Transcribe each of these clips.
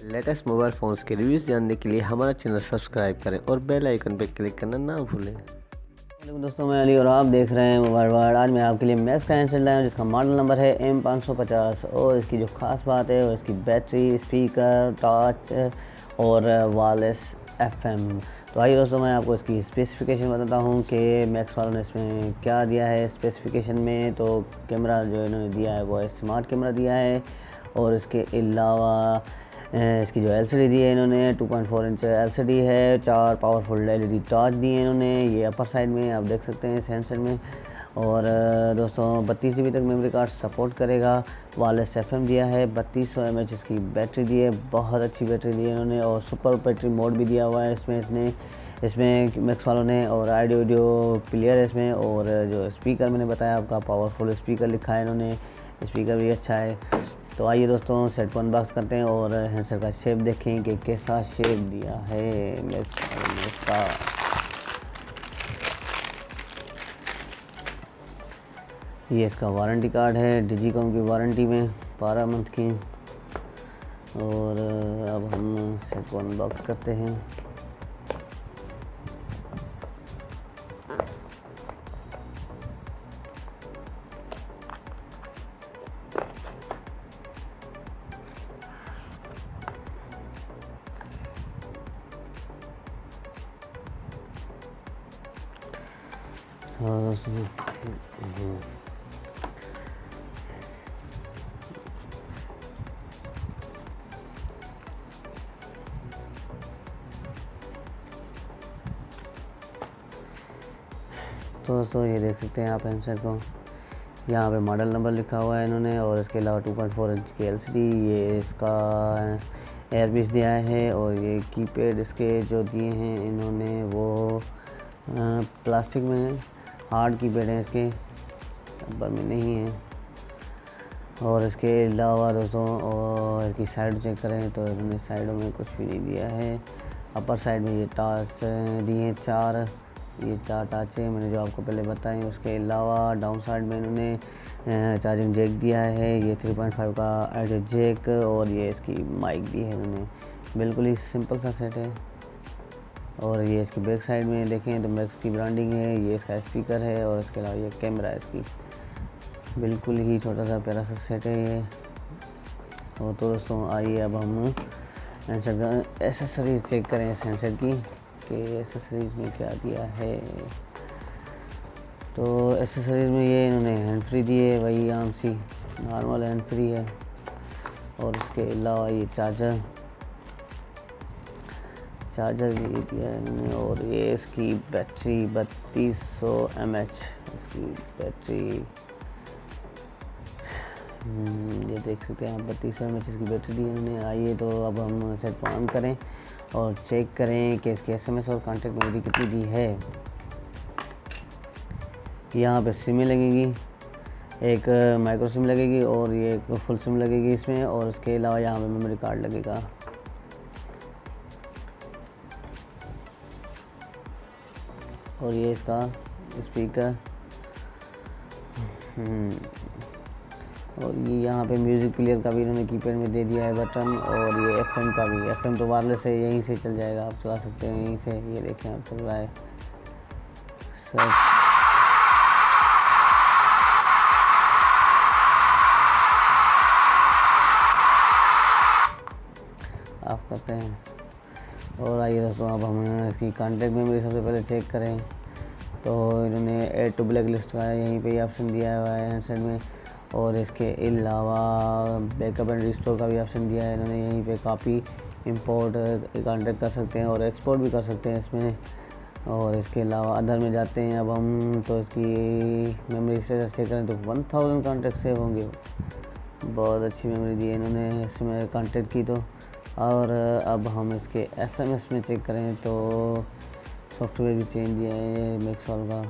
Latest mobile phones के reviews जानने के लिए हमारा चैनल सब्सक्राइब करें और बेल आइकन पर क्लिक करना ना भूलें। हेलो दोस्तों, मैं अली और आप देख रहे हैं मोबाइल वर्ल्ड। आज मैं आपके लिए मैक्स का हैंडसेट लाया हूँ जिसका मॉडल नंबर है M550 और इसकी जो ख़ास बात है वो इसकी बैटरी, स्पीकर, टच और वायरलेस FM। तो आइए दोस्तों, मैं आपको इसकी स्पेसिफिकेशन बताता हूँ कि मैक्स वालों ने इसमें क्या दिया है। स्पेसिफिकेशन में तो कैमरा जो इन्होंने दिया है वो स्मार्ट कैमरा दिया है और इसके अलावा इसकी जो LCD दी है इन्होंने 2.4 इंच LCD है। 4 पावरफुल LED टॉर्च दिए हैं इन्होंने, ये अपर साइड में आप देख सकते हैं इस हैंडसेट में। और दोस्तों 32 GB तक मेमोरी कार्ड सपोर्ट करेगा। वायरलेस FM दिया है। 3200 mAh इसकी बैटरी दी है, बहुत अच्छी बैटरी दी है इन्होंने। और सुपर बैटरी मोड भी दिया हुआ है इसमें मैक्स वालों ने। और ऑडियो क्लियर है इसमें। और जो स्पीकर मैंने बताया आपका पावरफुल स्पीकर लिखा है इन्होंने, स्पीकर भी अच्छा है। तो आइए दोस्तों सेट को अनबॉक्स करते हैं और हैंडसेट का शेप देखें कि कैसा शेप दिया है मैक्स का। ये इसका वारंटी कार्ड है, डिजिकॉम की वारंटी में 12 मंथ की। और अब हम सेट को अनबॉक्स करते हैं। तो दोस्तों ये देख सकते हैं आप हैंडसेट को, यहाँ पे मॉडल नंबर लिखा हुआ है इन्होंने। और इसके अलावा 2.4 इंच की LCD, ये इसका एयरपीस दिया है। और ये कीपैड इसके जो दिए हैं इन्होंने वो प्लास्टिक में है, हार्ड कीपैड है इसके, रबर में नहीं है। और इसके अलावा दोस्तों और इसकी साइड चेक करें तो इन्होंने साइडों में कुछ भी नहीं दिया है। अपर साइड में ये टच दिए हैं 4, ये 4 टाच है मैंने जो आपको पहले बताएं। उसके अलावा डाउन साइड में इन्होंने चार्जिंग जैक दिया है, ये 3.5 का ऑडियो जैक। और ये इसकी माइक दी है इन्होंने। बिल्कुल ही सिंपल सा सेट है। और ये इसकी बैक साइड में देखें तो मैक्स की ब्रांडिंग है, ये इसका स्पीकर है। और इसके अलावा ये कैमरा है इसकी। बिल्कुल ही छोटा सा प्यारा सा सेट है ये। और तो दोस्तों आइए अब हम हैंडसेट का एसेसरीज चेक करें इस हैंडसेट की कि एसेसरीज़ में क्या दिया है। तो एसेसरीज़ में ये इन्होंने हैंड फ्री दी है, वही आम सी नॉर्मल हैंड फ्री है। और इसके अलावा ये चार्जर भी दिया है इन्होंने। और ये इसकी बैटरी 3200 mAh इसकी बैटरी, ये देख सकते हैं आप 3200 mAh इसकी बैटरी दी है इन्होंने। आइए तो अब हम सेट को ऑन करें और चेक करें कि इसकी SMS और कॉन्टैक्ट मेमोरी कितनी दी है। यहाँ पे सिमें लगेगी, एक माइक्रो सिम लगेगी और ये एक फुल सिम लगेगी इसमें। और उसके अलावा यहाँ पे मेमोरी कार्ड लगेगा। और ये इसका स्पीकर, और ये यहाँ पे म्यूज़िक प्लेयर का भी इन्होंने कीपैड में दे दिया है बटन। और ये FM का भी, FM तो वायरलेस है, यहीं से चल जाएगा, आप चला सकते हैं यहीं से। ये देखें आप चल रहा है सब। आप करते हैं। और आइए दोस्तों अब हम इसकी कॉन्टैक्ट मेमोरी सबसे पहले चेक करें। तो इन्होंने ऐड टू ब्लैक लिस्ट का यहीं पे ऑप्शन दिया हुआ है हैंडसेट में। और इसके अलावा बैकअप एंड रिस्टोर का भी ऑप्शन दिया है इन्होंने यहीं पे। कॉपी इंपोर्ट कॉन्टैक्ट कर सकते हैं और एक्सपोर्ट भी कर सकते हैं इसमें। और इसके अलावा अदर में जाते हैं अब हम, तो इसकी मेमोरी स्टेटस चेक करें तो 1000 कॉन्टैक्ट सेव होंगे। बहुत अच्छी मेमोरी दी है इन्होंने इसमें कॉन्टैक्ट की। तो और अब हम इसके SMS में चेक करें तो सॉफ्टवेयर भी चेंज दिया है मैक्स वालों का।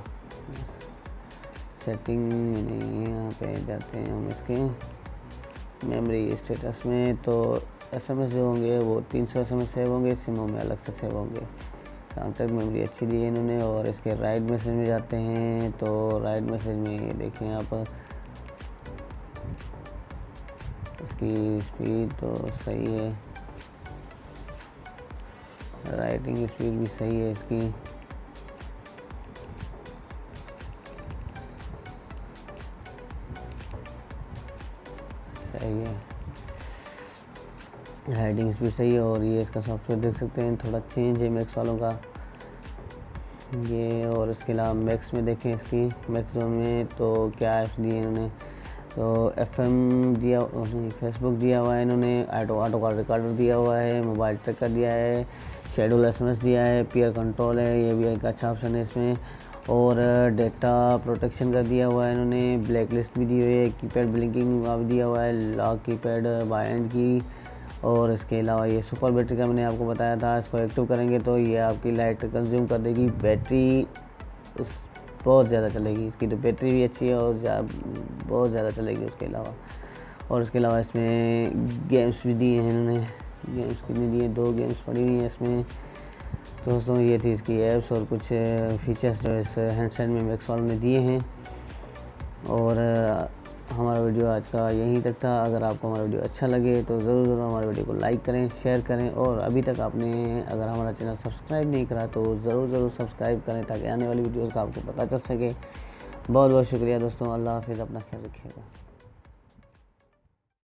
सेटिंग में नहीं, यहाँ पे जाते हैं हम इसके मेमोरी स्टेटस में। तो SMS जो होंगे वो 300 SMS सेव होंगे, सिमों में अलग से सेव होंगे। कॉन्टैक्ट मेमोरी अच्छी दी है इन्होंने। और इसके राइट मैसेज में जाते हैं तो राइट मैसेज में देखें आप इसकी स्पीड तो सही है, राइटिंग स्पीड भी सही है इसकी। सही है, राइटिंग स्पीड सही है। और ये इसका सॉफ्टवेयर देख सकते हैं, थोड़ा चेंज है मैक्स वालों का ये। और इसके अलावा मैक्स में देखें, इसकी मैक्स में तो क्या ऐप्स दिए इन्होंने, तो FM दिया, फेसबुक दिया हुआ है इन्होंने, ऑटो कॉल रिकॉर्डर दिया हुआ है, मोबाइल ट्रैकर दिया है, शेड्यूल SMS दिया है, पीयर कंट्रोल है, ये भी एक अच्छा ऑप्शन है इसमें। और डेटा प्रोटेक्शन का दिया हुआ है इन्होंने, ब्लैक लिस्ट भी दी हुई है, कीपैड ब्लिंकिंग का भी दिया हुआ है, लॉक कीपैड बाय एंड की। और इसके अलावा ये सुपर बैटरी का मैंने आपको बताया था, इसको एक्टिव करेंगे तो ये आपकी लाइट कंज्यूम कर देगी, बैटरी उस बहुत ज़्यादा चलेगी। इसकी तो बैटरी भी अच्छी है और बहुत ज़्यादा चलेगी उसके अलावा। और इसके अलावा इसमें गेम्स भी दिए हैं इन्होंने, गेम्स कितनी दिए, 2 गेम्स पड़ी हुई हैं इसमें। तो दोस्तों ये थी इसकी ऐप्स और कुछ फीचर्स जो इस हैंडसेट में मैक्स वालों ने दिए हैं। और हमारा वीडियो आज का यहीं तक था। अगर आपको हमारा वीडियो अच्छा लगे तो ज़रूर हमारे वीडियो को लाइक करें, शेयर करें, और अभी तक आपने अगर हमारा चैनल सब्सक्राइब नहीं करा तो ज़रूर सब्सक्राइब करें ताकि आने वाली वीडियोज़ का आपको पता चल सके। बहुत बहुत शुक्रिया दोस्तों, अल्लाह हाफ़िज़, अपना ख्याल रखिएगा।